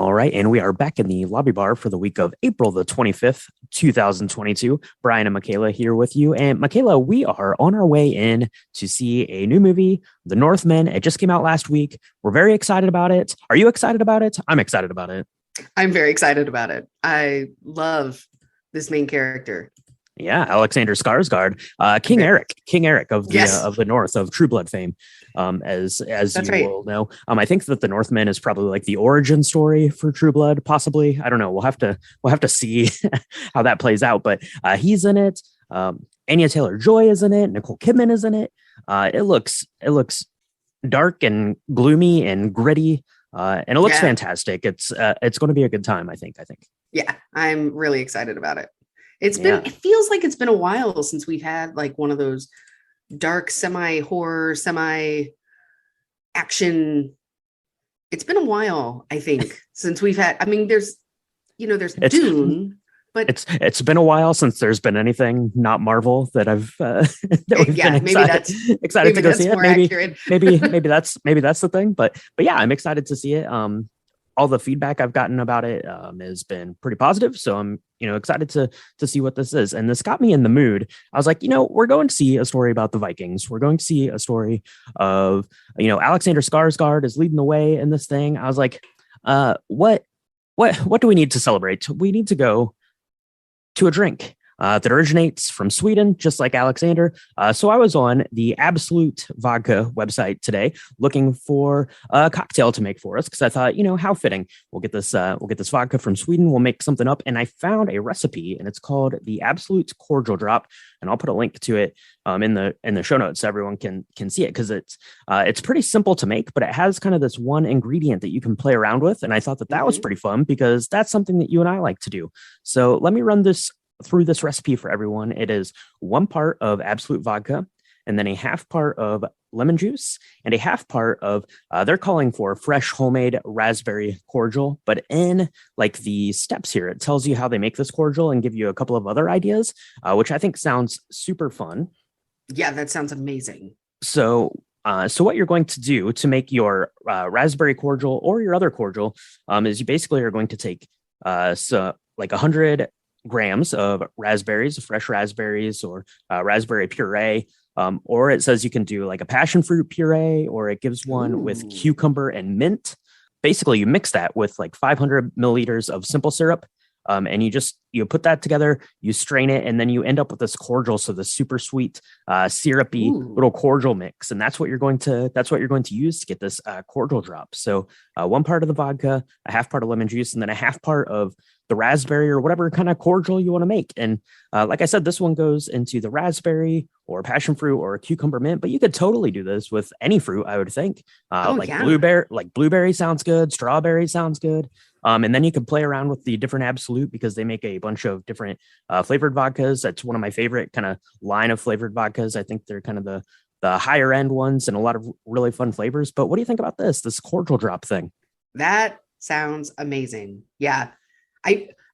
All right, and we are back in the lobby bar for the week of April the 25th, 2022. Brian and Michaela here with you. And Michaela, we are on our way in to see a new movie, The Northman. It just came out last week. We're very excited about it. Are you excited about it? I'm excited about it. I'm very excited about it. I love this main character. Yeah, Alexander Skarsgård, King Eric of the North, of True Blood fame, as That's you right. will know. I think that the Northman is probably like the origin story for True Blood, possibly. I don't know. We'll have to see how that plays out. But he's in it. Anya Taylor-Joy is in it. Nicole Kidman is in it. It looks dark and gloomy and gritty, and it looks fantastic. It's going to be a good time. I think. Yeah, I'm really excited about it. It feels like it's been a while since we've had like one of those dark, semi-horror, semi-action. It's been a while, I think, since we've had, there's Dune, but it's been a while since there's been anything not Marvel that I've that we've been excited to go see it. Maybe that's the thing, but yeah, I'm excited to see it. All the feedback I've gotten about it has been pretty positive. So I'm, excited to see what this is. And this got me in the mood. I was like, we're going to see a story about the Vikings. We're going to see a story of, Alexander Skarsgård is leading the way in this thing. I was like, what do we need to celebrate? We need to go to a drink that originates from Sweden, just like Alexander. So I was on the Absolut Vodka website today looking for a cocktail to make for us because I thought, how fitting. We'll get this vodka from Sweden. We'll make something up, and I found a recipe, and it's called the Absolut Cordial Drop, and I'll put a link to it in the show notes so everyone can see it because it's pretty simple to make, but it has kind of this one ingredient that you can play around with, and I thought that was pretty fun because that's something that you and I like to do. So let me run through this recipe for everyone. It is 1 part of Absolut vodka, and then a half part of lemon juice, and a half part of they're calling for fresh homemade raspberry cordial. But in like the steps here, it tells you how they make this cordial and give you a couple of other ideas, which I think sounds super fun. Yeah, that sounds amazing. So what you're going to do to make your raspberry cordial or your other cordial is you basically are going to take like 100 grams of raspberries, fresh raspberries, or raspberry puree, or it says you can do like a passion fruit puree, or it gives one with cucumber and mint. Basically, you mix that with like 500 milliliters of simple syrup, and you put that together, you strain it, and then you end up with this cordial. So the super sweet, syrupy little cordial mix, and that's what you're going to use to get this cordial drop. So 1 part of the vodka, a half part of lemon juice, and then a half part of the raspberry or whatever kind of cordial you want to make. And like I said, this one goes into the raspberry or passion fruit or cucumber mint, but you could totally do this with any fruit, I would think. Blueberry sounds good. Strawberry sounds good. And then you can play around with the different Absolut because they make a bunch of different flavored vodkas. That's one of my favorite kind of line of flavored vodkas. I think they're kind of the higher end ones and a lot of really fun flavors. But what do you think about this cordial drop thing? That sounds amazing. Yeah.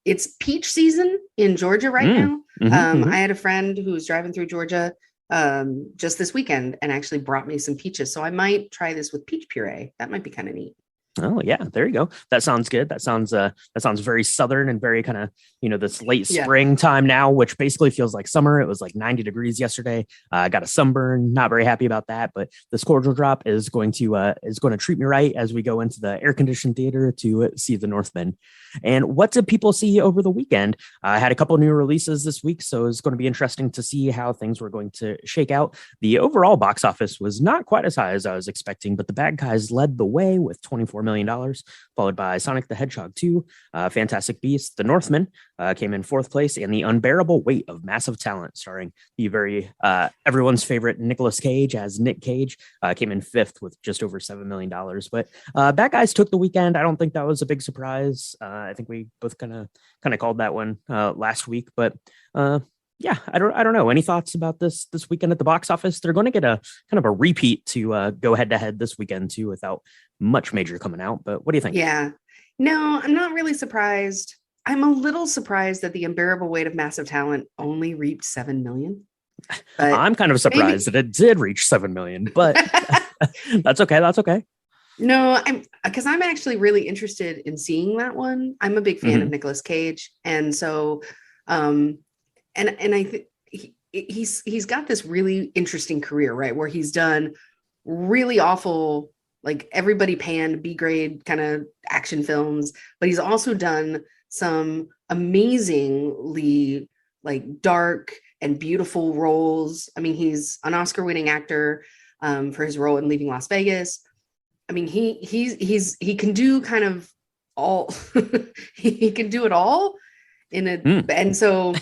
It's peach season in Georgia right now. I had a friend who was driving through Georgia just this weekend and actually brought me some peaches. So I might try this with peach puree. That might be kind of neat. Oh yeah, there you go. That sounds good. That sounds very southern and very kind of, this late spring time now, which basically feels like summer. It was like 90 degrees yesterday. I got a sunburn, not very happy about that, but this cordial drop is going to treat me right as we go into the air conditioned theater to see The Northman. And what did people see over the weekend? I had a couple new releases this week, so it's going to be interesting to see how things were going to shake out. The overall box office was not quite as high as I was expecting, but the bad guys led the way with $24 million, followed by Sonic the Hedgehog 2, Fantastic Beasts, The Northman came in 4th place, and The Unbearable Weight of Massive Talent, starring the very everyone's favorite Nicolas Cage as Nick Cage, came in 5th with just over $7 million. But bad guys took the weekend. I don't think that was a big surprise. I think we both kind of called that one last week, but yeah, I don't know. Any thoughts about this weekend at the box office? They're going to get a kind of a repeat to go head to head this weekend too, without much major coming out. But what do you think? Yeah, no, I'm not really surprised. I'm a little surprised that The Unbearable Weight of Massive Talent only reached 7 million. I'm kind of surprised that it did reach 7 million, but that's okay. That's okay. No, I'm actually really interested in seeing that one. I'm a big fan of Nicolas Cage, and so, and I think he's got this really interesting career, right? Where he's done really awful, like everybody panned B grade kind of action films, but he's also done some amazingly like dark and beautiful roles. I mean, he's an Oscar winning actor for his role in Leaving Las Vegas. I mean, he can do kind of all he can do it all in a and so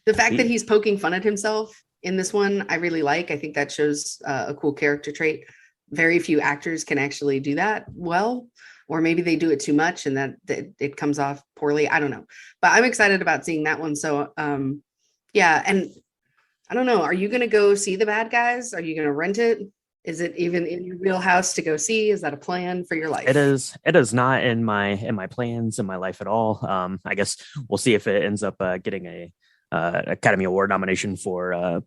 the fact that he's poking fun at himself in this one, I really like. I think that shows a cool character trait. Very few actors can actually do that well, or maybe they do it too much and that it comes off poorly. I don't know, but I'm excited about seeing that one. So, yeah. And I don't know, are you going to go see The Bad Guys? Are you going to rent it? Is it even in your wheelhouse to go see? Is that a plan for your life? It is. It is not in my plans in my life at all. I guess we'll see if it ends up getting a Academy Award nomination for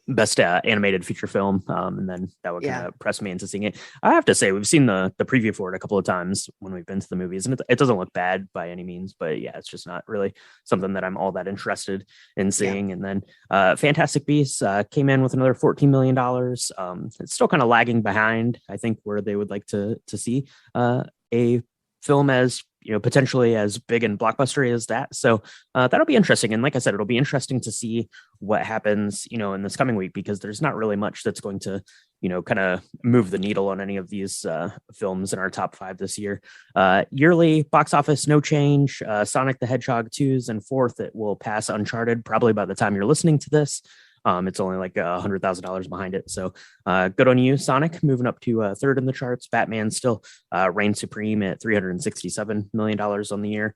best animated feature film, and then that would kind of press me into seeing it. I have to say, we've seen the preview for it a couple of times when we've been to the movies, and it doesn't look bad by any means, but yeah, it's just not really something that I'm all that interested in seeing. And then Fantastic Beasts came in with another $14 million. It's still kind of lagging behind, I think, where they would like to see a film as potentially as big and blockbuster as that. So that'll be interesting. And like I said, it'll be interesting to see what happens, in this coming week, because there's not really much that's going to, kind of move the needle on any of these films in our top 5 this year. Yearly box office, no change. Sonic the Hedgehog 2s and 4th, it will pass Uncharted probably by the time you're listening to this. It's only like $100,000 behind it. So good on you, Sonic, moving up to 3rd in the charts. Batman still reigns supreme at $367 million on the year.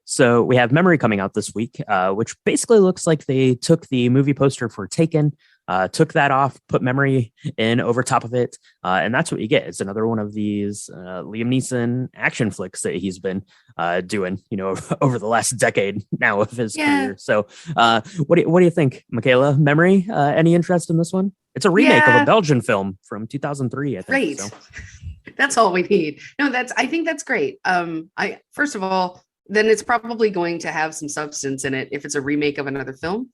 So we have Memory coming out this week, which basically looks like they took the movie poster for Taken, took that off, put Memory in over top of it. And that's what you get. It's another one of these Liam Neeson action flicks that he's been doing, over the last decade now of his career. So what do you think, Michaela? Memory? Any interest in this one? It's a remake of a Belgian film from 2003, I think. Great. So. That's all we need. No, I think that's great. First of all, then it's probably going to have some substance in it if it's a remake of another film.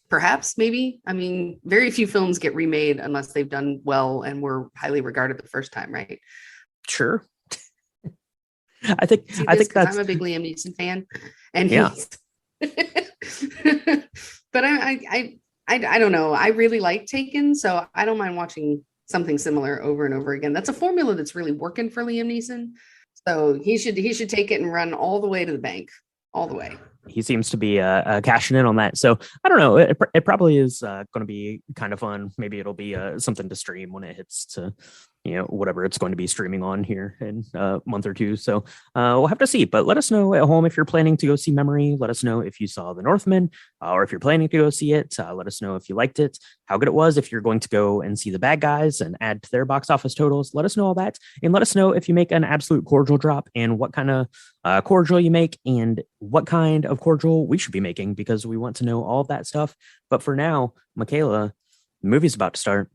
Perhaps, maybe. I mean, very few films get remade unless they've done well and were highly regarded the first time, right? Sure. I think that's. I'm a big Liam Neeson fan, and he's. But I don't know. I really like Taken, so I don't mind watching something similar over and over again. That's a formula that's really working for Liam Neeson. So he should take it and run all the way to the bank, all the way. He seems to be cashing in on that. So I don't know. It probably is going to be kind of fun. Maybe it'll be something to stream when it hits to, whatever it's going to be streaming on here in a month or two. So we'll have to see. But let us know at home if you're planning to go see Memory. Let us know if you saw The Northman, or if you're planning to go see it. Let us know if you liked it, how good it was. If you're going to go and see The Bad Guys and add to their box office totals, let us know all that. And let us know if you make an Absolut Cordial Drop and what kind of cordial you make and what kind of cordial we should be making, because we want to know all of that stuff. But for now, Michaela, the movie's about to start.